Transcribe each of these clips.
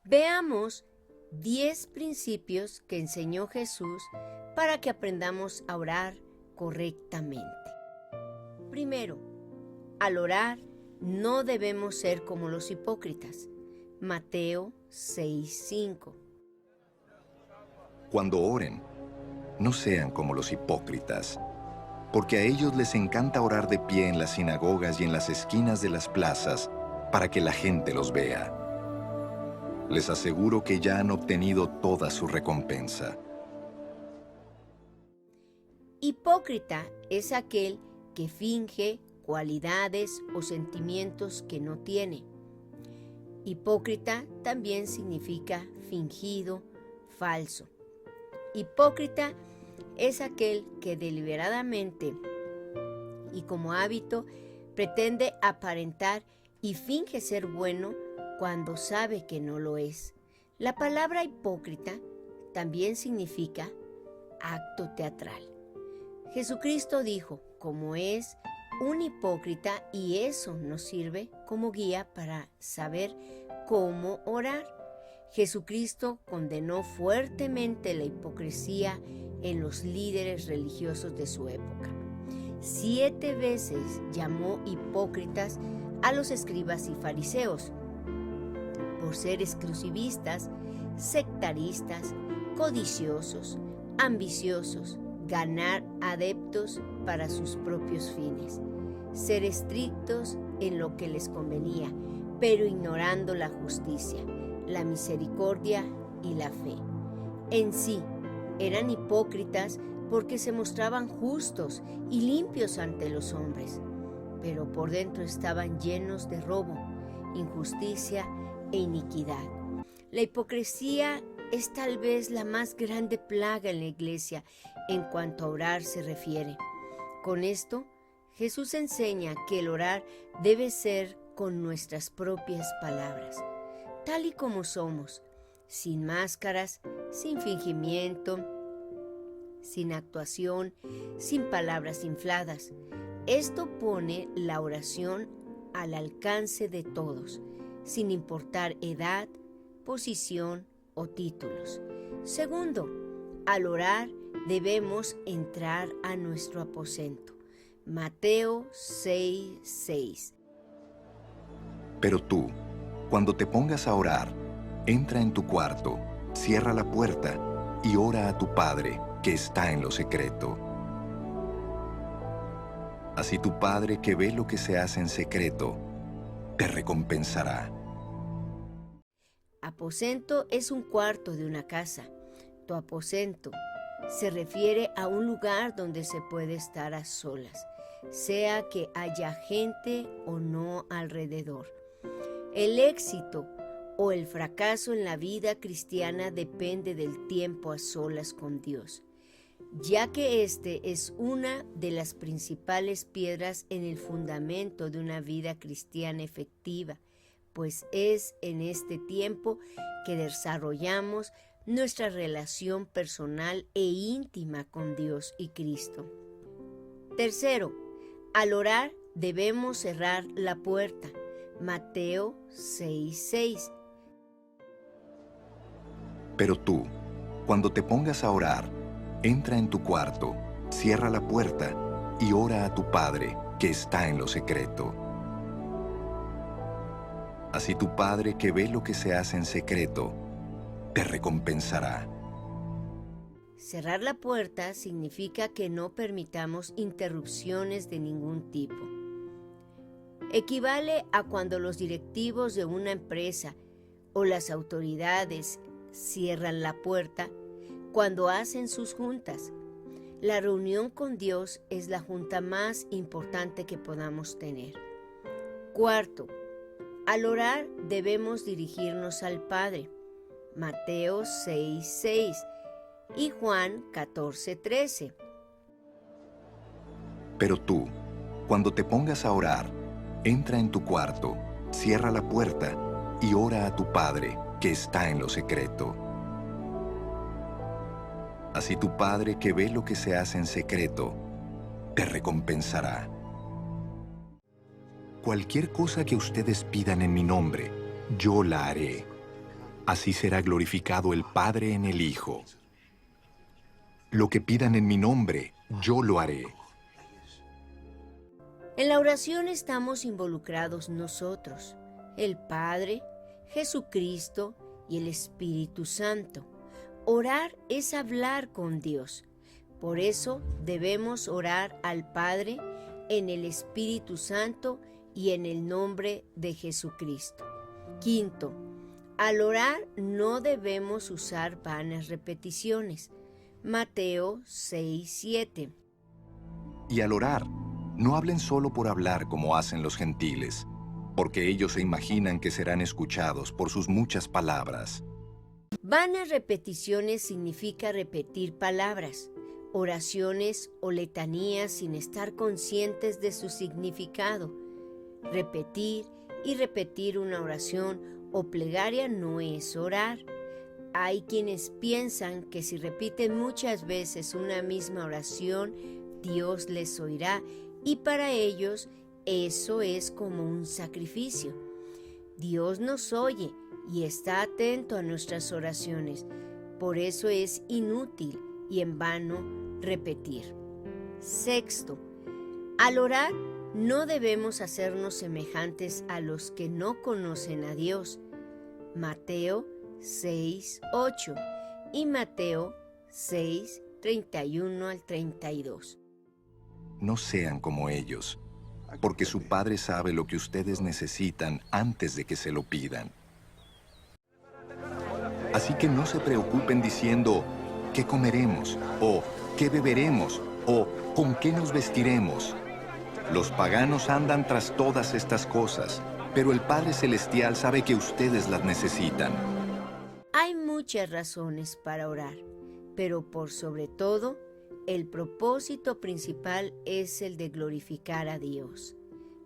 Veamos 10 principios que enseñó Jesús para que aprendamos a orar correctamente. Primero, al orar no debemos ser como los hipócritas. Mateo 6:5. Cuando oren, no sean como los hipócritas, porque a ellos les encanta orar de pie en las sinagogas y en las esquinas de las plazas para que la gente los vea. Les aseguro que ya han obtenido toda su recompensa. Hipócrita es aquel que finge cualidades o sentimientos que no tiene. Hipócrita también significa fingido, falso. Hipócrita es aquel que deliberadamente y como hábito pretende aparentar y finge ser bueno cuando sabe que no lo es. La palabra hipócrita también significa acto teatral. Jesucristo dijo cómo es un hipócrita y eso nos sirve como guía para saber cómo orar. Jesucristo condenó fuertemente la hipocresía en los líderes religiosos de su época. 7 veces llamó hipócritas a los escribas y fariseos por ser exclusivistas, sectaristas, codiciosos, ambiciosos, ganar adeptos para sus propios fines, ser estrictos en lo que les convenía, pero ignorando la justicia, la misericordia y la fe. En sí, eran hipócritas porque se mostraban justos y limpios ante los hombres, pero por dentro estaban llenos de robo, injusticia e iniquidad. La hipocresía es tal vez la más grande plaga en la iglesia en cuanto a orar se refiere. Con esto, Jesús enseña que el orar debe ser con nuestras propias palabras, tal y como somos, sin máscaras, sin fingimiento, sin actuación, sin palabras infladas. Esto pone la oración al alcance de todos, sin importar edad, posición o títulos. Segundo, al orar debemos entrar a nuestro aposento. Mateo 6:6. Pero tú, cuando te pongas a orar, entra en tu cuarto, cierra la puerta y ora a tu Padre que está en lo secreto. Así tu Padre que ve lo que se hace en secreto, te recompensará. Aposento es un cuarto de una casa. Tu aposento se refiere a un lugar donde se puede estar a solas, sea que haya gente o no alrededor. El éxito o el fracaso en la vida cristiana depende del tiempo a solas con Dios, ya que este es una de las principales piedras en el fundamento de una vida cristiana efectiva, pues es en este tiempo que desarrollamos nuestra relación personal e íntima con Dios y Cristo. Tercero, al orar debemos cerrar la puerta. Mateo 6:6. Pero tú, cuando te pongas a orar, entra en tu cuarto, cierra la puerta y ora a tu Padre que está en lo secreto. Así tu Padre que ve lo que se hace en secreto, te recompensará. Cerrar la puerta significa que no permitamos interrupciones de ningún tipo. Equivale a cuando los directivos de una empresa o las autoridades cierran la puerta cuando hacen sus juntas. La reunión con Dios es la junta más importante que podamos tener. Cuarto, al orar debemos dirigirnos al Padre. Mateo 6:6 y Juan 14:13. Pero tú, cuando te pongas a orar, entra en tu cuarto, cierra la puerta y ora a tu Padre que está en lo secreto. Así tu Padre que ve lo que se hace en secreto, te recompensará. Cualquier cosa que ustedes pidan en mi nombre, yo la haré, Así será glorificado el Padre en el Hijo. Lo que pidan en mi nombre, yo lo haré. En la oración estamos involucrados nosotros, el Padre, Jesucristo y el Espíritu Santo. Orar es hablar con Dios. Por eso debemos orar al Padre en el Espíritu Santo y en el nombre de Jesucristo. Quinto, al orar no debemos usar vanas repeticiones. Mateo 6:7. Y al orar, no hablen solo por hablar como hacen los gentiles, porque ellos se imaginan que serán escuchados por sus muchas palabras. Vanas repeticiones significa repetir palabras, oraciones o letanías sin estar conscientes de su significado. Repetir y repetir una oración o plegaria no es orar. Hay quienes piensan que si repiten muchas veces una misma oración, Dios les oirá y para ellos eso es como un sacrificio. Dios nos oye y está atento a nuestras oraciones. Por eso es inútil y en vano repetir. Sexto, al orar no debemos hacernos semejantes a los que no conocen a Dios. Mateo 6:8 y Mateo 6:31 al 32. No sean como ellos, porque su Padre sabe lo que ustedes necesitan antes de que se lo pidan. Así que no se preocupen diciendo, ¿qué comeremos? ¿O qué beberemos? ¿O con qué nos vestiremos? Los paganos andan tras todas estas cosas, pero el Padre Celestial sabe que ustedes las necesitan. Hay muchas razones para orar, pero por sobre todo, el propósito principal es el de glorificar a Dios.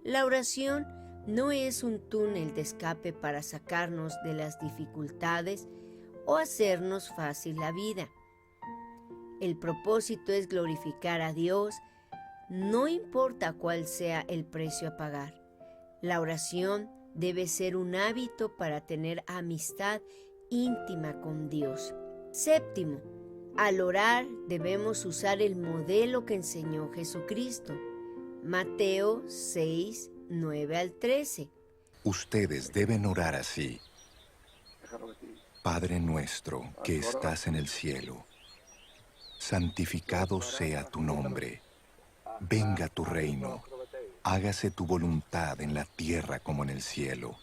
La oración no es un túnel de escape para sacarnos de las dificultades o hacernos fácil la vida. El propósito es glorificar a Dios, no importa cuál sea el precio a pagar. La oración debe ser un hábito para tener amistad íntima con Dios. Séptimo, al orar debemos usar el modelo que enseñó Jesucristo. Mateo 6:9 al 13. Ustedes deben orar así. Padre nuestro que estás en el cielo, santificado sea tu nombre. Venga tu reino. Hágase tu voluntad en la tierra como en el cielo.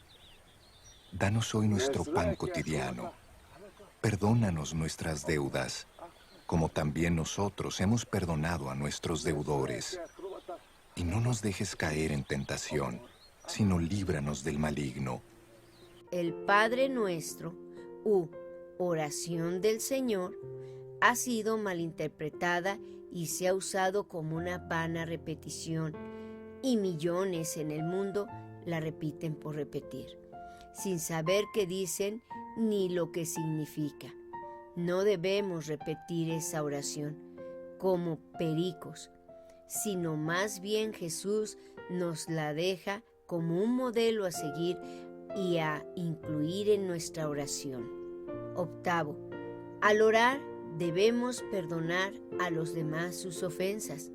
Danos hoy nuestro pan cotidiano. Perdónanos nuestras deudas, como también nosotros hemos perdonado a nuestros deudores. Y no nos dejes caer en tentación, sino líbranos del maligno. El Padre Nuestro, u oración del Señor, ha sido malinterpretada y se ha usado como una vana repetición, y millones en el mundo la repiten por repetir, sin saber qué dicen ni lo que significa. No debemos repetir esa oración como pericos, sino más bien Jesús nos la deja como un modelo a seguir y a incluir en nuestra oración. Octavo, al orar debemos perdonar a los demás sus ofensas.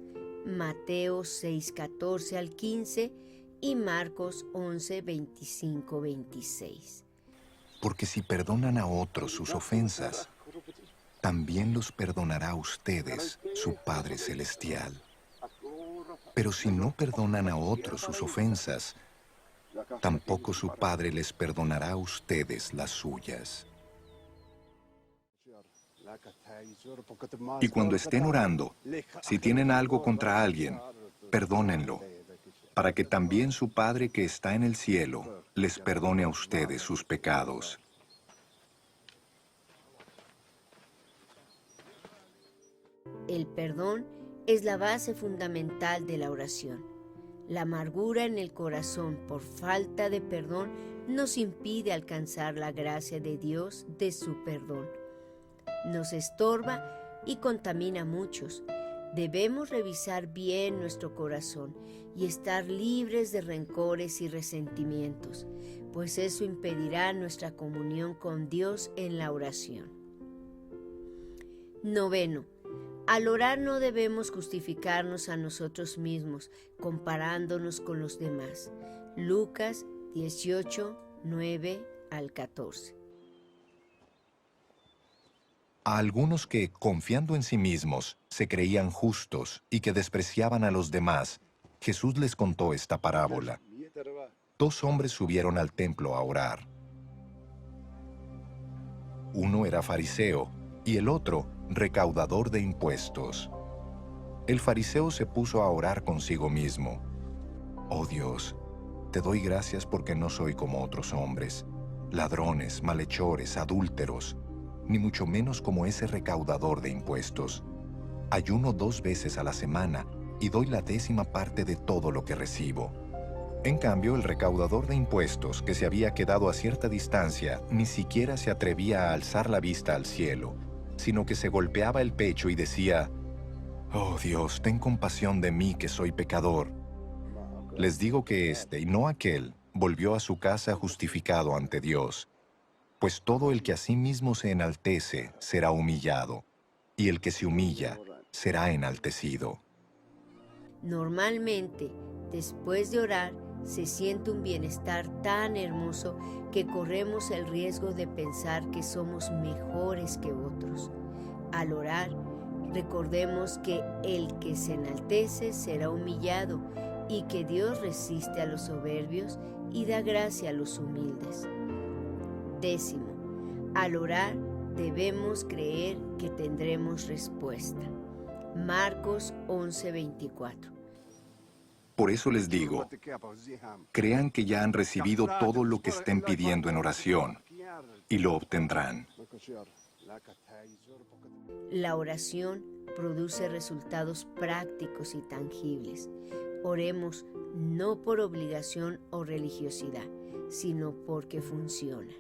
Mateo 6:14 al 15 y Marcos 11:25-26. Porque si perdonan a otros sus ofensas, también los perdonará a ustedes su Padre Celestial. Pero si no perdonan a otros sus ofensas, tampoco su Padre les perdonará a ustedes las suyas. Y cuando estén orando, si tienen algo contra alguien, perdónenlo, para que también su Padre que está en el cielo les perdone a ustedes sus pecados. El perdón es la base fundamental de la oración. La amargura en el corazón por falta de perdón nos impide alcanzar la gracia de Dios de su perdón. Nos estorba y contamina a muchos. Debemos revisar bien nuestro corazón y estar libres de rencores y resentimientos, pues eso impedirá nuestra comunión con Dios en la oración. 9. Al orar no debemos justificarnos a nosotros mismos, comparándonos con los demás. Lucas 18, 9 al 14. A algunos que, confiando en sí mismos, se creían justos y que despreciaban a los demás, Jesús les contó esta parábola. 2 hombres subieron al templo a orar. Uno era fariseo y el otro recaudador de impuestos. El fariseo se puso a orar consigo mismo. Oh Dios, te doy gracias porque no soy como otros hombres, ladrones, malhechores, adúlteros, ni mucho menos como ese recaudador de impuestos. Ayuno 2 veces a la semana y doy la 10ª parte de todo lo que recibo. En cambio, el recaudador de impuestos, que se había quedado a cierta distancia, ni siquiera se atrevía a alzar la vista al cielo, sino que se golpeaba el pecho y decía: «Oh Dios, ten compasión de mí que soy pecador». Les digo que este, y no aquel, volvió a su casa justificado ante Dios. Pues todo el que a sí mismo se enaltece será humillado, y el que se humilla será enaltecido. Normalmente, después de orar, se siente un bienestar tan hermoso que corremos el riesgo de pensar que somos mejores que otros. Al orar, recordemos que el que se enaltece será humillado y que Dios resiste a los soberbios y da gracia a los humildes. 10. Al orar, debemos creer que tendremos respuesta. Marcos 11:24. Por eso les digo, crean que ya han recibido todo lo que estén pidiendo en oración, y lo obtendrán. La oración produce resultados prácticos y tangibles. Oremos no por obligación o religiosidad, sino porque funciona.